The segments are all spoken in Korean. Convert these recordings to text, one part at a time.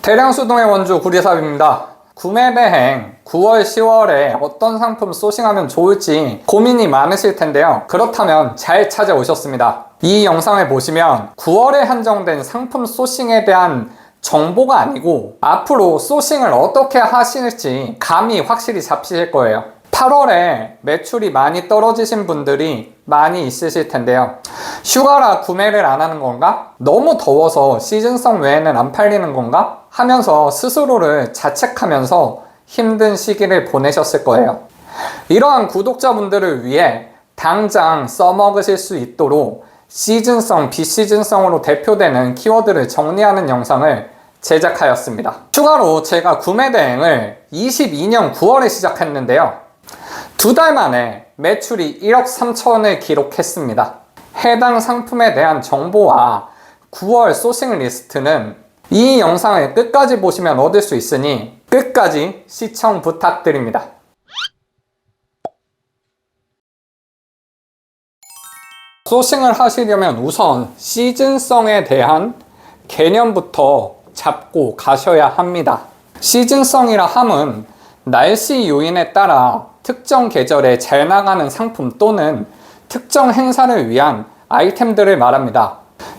대량 수동의 원주 구리삽입니다. 구매 대행 9월, 10월에 어떤 상품 소싱하면 좋을지 고민이 많으실 텐데요. 그렇다면 잘 찾아오셨습니다. 이 영상을 보시면 9월에 한정된 상품 소싱에 대한 정보가 아니고 앞으로 소싱을 어떻게 하실지 감이 확실히 잡히실 거예요. 8월에 매출이 많이 떨어지신 분들이 많이 있으실 텐데요. 휴가라 구매를 안 하는 건가? 너무 더워서 시즌성 외에는 안 팔리는 건가? 하면서 스스로를 자책하면서 힘든 시기를 보내셨을 거예요. 이러한 구독자분들을 위해 당장 써먹으실 수 있도록 시즌성, 비시즌성으로 대표되는 키워드를 정리하는 영상을 제작하였습니다. 추가로 제가 구매 대행을 22년 9월에 시작했는데요. 2달 만에 매출이 1억 3천을 기록했습니다. 해당 상품에 대한 정보와 9월 소싱 리스트는 이 영상을 끝까지 보시면 얻을 수 있으니 끝까지 시청 부탁드립니다. 소싱을 하시려면 우선 시즌성에 대한 개념부터 잡고 가셔야 합니다. 시즌성이라 함은 날씨 요인에 따라 특정 계절에 잘 나가는 상품 또는 특정 행사를 위한 아이템들을 말합니다.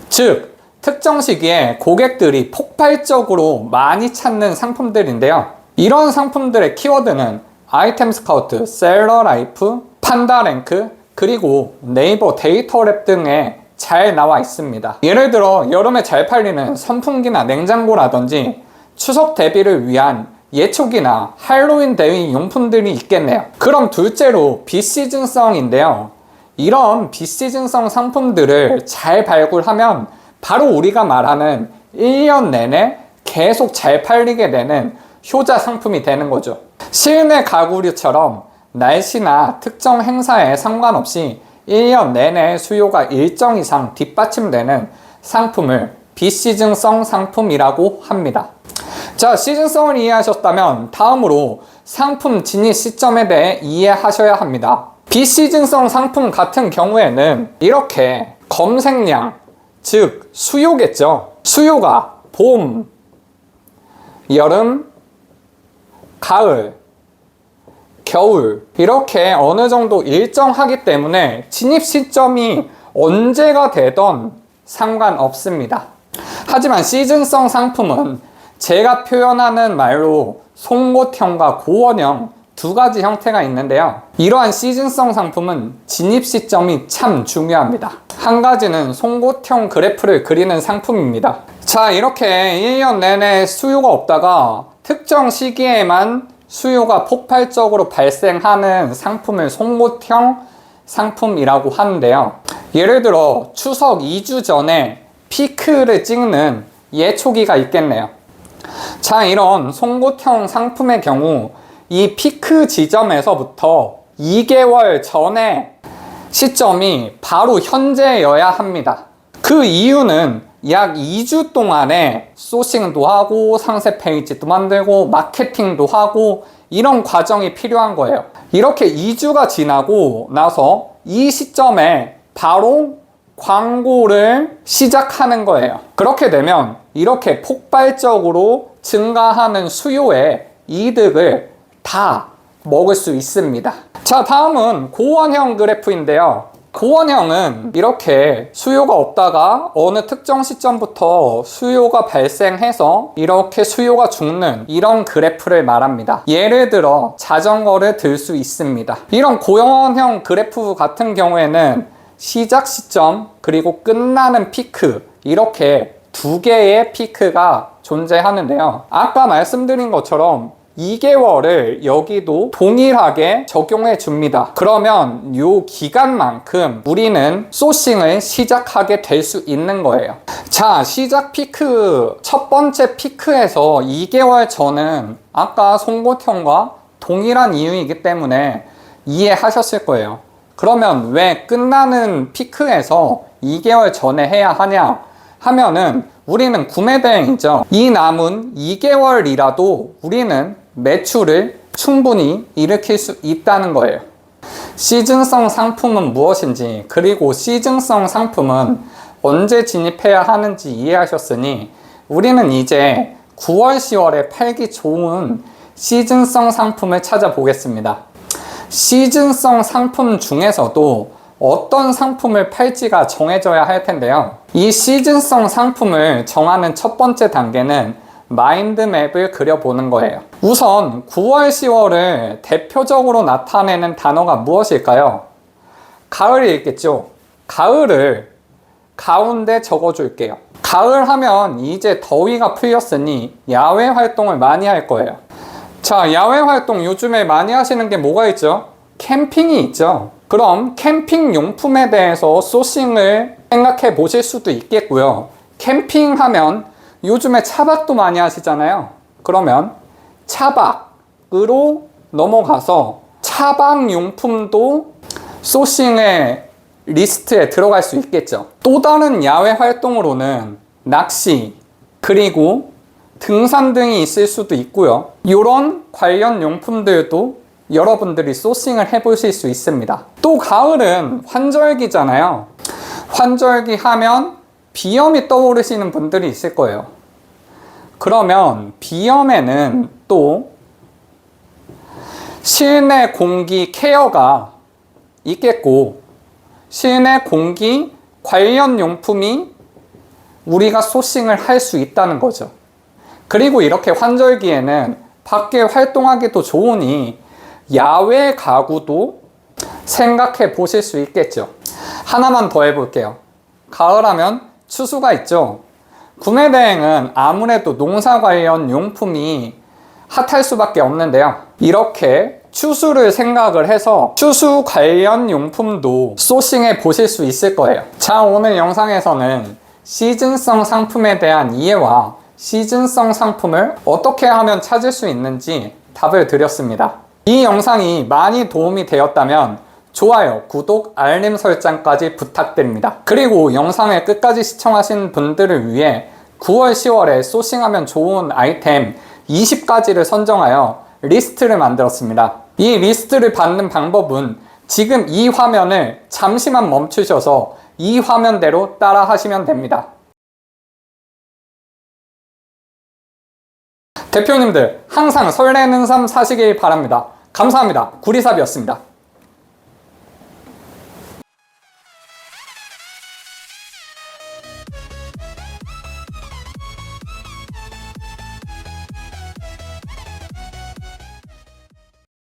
즉, 특정 시기에 고객들이 폭발적으로 많이 찾는 상품들인데요. 이런 상품들의 키워드는 아이템 스카우트, 셀러 라이프, 판다랭크, 그리고 네이버 데이터랩 등에 잘 나와 있습니다. 예를 들어 여름에 잘 팔리는 선풍기나 냉장고라든지 추석 대비를 위한 예초기나 할로윈 대위 용품들이 있겠네요. 그럼 둘째로 비시즌성인데요. 이런 비시즌성 상품들을 잘 발굴하면 바로 우리가 말하는 1년 내내 계속 잘 팔리게 되는 효자 상품이 되는 거죠. 실내 가구류처럼 날씨나 특정 행사에 상관없이 1년 내내 수요가 일정 이상 뒷받침되는 상품을 비시즌성 상품이라고 합니다. 자, 시즌성을 이해하셨다면 다음으로 상품 진입 시점에 대해 이해하셔야 합니다. 비시즌성 상품 같은 경우에는 이렇게 검색량, 즉 수요겠죠. 수요가 봄, 여름, 가을, 겨울 이렇게 어느 정도 일정하기 때문에 진입 시점이 언제가 되던 상관없습니다. 하지만 시즌성 상품은 제가 표현하는 말로 송곳형과 고원형 두 가지 형태가 있는데요. 이러한 시즌성 상품은 진입 시점이 참 중요합니다. 한 가지는 송곳형 그래프를 그리는 상품입니다. 자, 이렇게 1년 내내 수요가 없다가 특정 시기에만 수요가 폭발적으로 발생하는 상품을 송곳형 상품이라고 하는데요. 예를 들어 추석 2주 전에 피크를 찍는 예초기가 있겠네요. 자, 이런 송곳형 상품의 경우 이 피크 지점에서부터 2개월 전의 시점이 바로 현재여야 합니다. 그 이유는 약 2주 동안에 소싱도 하고 상세 페이지도 만들고 마케팅도 하고 이런 과정이 필요한 거예요. 이렇게 2주가 지나고 나서 이 시점에 바로 광고를 시작하는 거예요. 그렇게 되면 이렇게 폭발적으로 증가하는 수요의 이득을 다 먹을 수 있습니다. 자, 다음은 고원형 그래프인데요. 고원형은 이렇게 수요가 없다가 어느 특정 시점부터 수요가 발생해서 이렇게 수요가 죽는 이런 그래프를 말합니다. 예를 들어 자전거를 들 수 있습니다. 이런 고원형 그래프 같은 경우에는 시작 시점 그리고 끝나는 피크 이렇게 두 개의 피크가 존재하는데요. 아까 말씀드린 것처럼 2개월을 여기도 동일하게 적용해 줍니다. 그러면 이 기간만큼 우리는 소싱을 시작하게 될 수 있는 거예요. 자, 시작 피크, 첫 번째 피크에서 2개월 전은 아까 송곳형과 동일한 이유이기 때문에 이해하셨을 거예요. 그러면 왜 끝나는 피크에서 2개월 전에 해야 하냐 하면은 우리는 구매 대행이죠. 이 남은 2개월이라도 우리는 매출을 충분히 일으킬 수 있다는 거예요. 시즌성 상품은 무엇인지, 그리고 시즌성 상품은 언제 진입해야 하는지 이해하셨으니 우리는 이제 9월, 10월에 팔기 좋은 시즌성 상품을 찾아보겠습니다. 시즌성 상품 중에서도 어떤 상품을 팔지가 정해져야 할 텐데요. 이 시즌성 상품을 정하는 첫 번째 단계는 마인드맵을 그려보는 거예요. 우선 9월, 10월을 대표적으로 나타내는 단어가 무엇일까요? 가을이 있겠죠. 가을을 가운데 적어줄게요. 가을 하면 이제 더위가 풀렸으니 야외 활동을 많이 할 거예요. 자, 야외 활동 요즘에 많이 하시는 게 뭐가 있죠? 캠핑이 있죠. 그럼 캠핑 용품에 대해서 소싱을 생각해 보실 수도 있겠고요. 캠핑하면 요즘에 차박도 많이 하시잖아요. 그러면 차박으로 넘어가서 차박 용품도 소싱의 리스트에 들어갈 수 있겠죠. 또 다른 야외 활동으로는 낚시, 그리고 등산 등이 있을 수도 있고요. 이런 관련 용품들도 여러분들이 소싱을 해보실 수 있습니다. 또 가을은 환절기잖아요. 환절기 하면 비염이 떠오르시는 분들이 있을 거예요. 그러면 비염에는 또 실내 공기 케어가 있겠고, 실내 공기 관련 용품이 우리가 소싱을 할 수 있다는 거죠. 그리고 이렇게 환절기에는 밖에 활동하기도 좋으니 야외 가구도 생각해 보실 수 있겠죠. 하나만 더 해볼게요. 가을하면 추수가 있죠. 구매 대행은 아무래도 농사 관련 용품이 핫할 수밖에 없는데요. 이렇게 추수를 생각을 해서 추수 관련 용품도 소싱해 보실 수 있을 거예요. 자, 오늘 영상에서는 시즌성 상품에 대한 이해와 시즌성 상품을 어떻게 하면 찾을 수 있는지 답을 드렸습니다. 이 영상이 많이 도움이 되었다면 좋아요, 구독, 알림 설정까지 부탁드립니다. 그리고 영상을 끝까지 시청하신 분들을 위해 9월, 10월에 소싱하면 좋은 아이템 20가지를 선정하여 리스트를 만들었습니다. 이 리스트를 받는 방법은 지금 이 화면을 잠시만 멈추셔서 이 화면대로 따라 하시면 됩니다. 대표님들 항상 설레는 삶 사시길 바랍니다. 감사합니다. 구리삽이었습니다.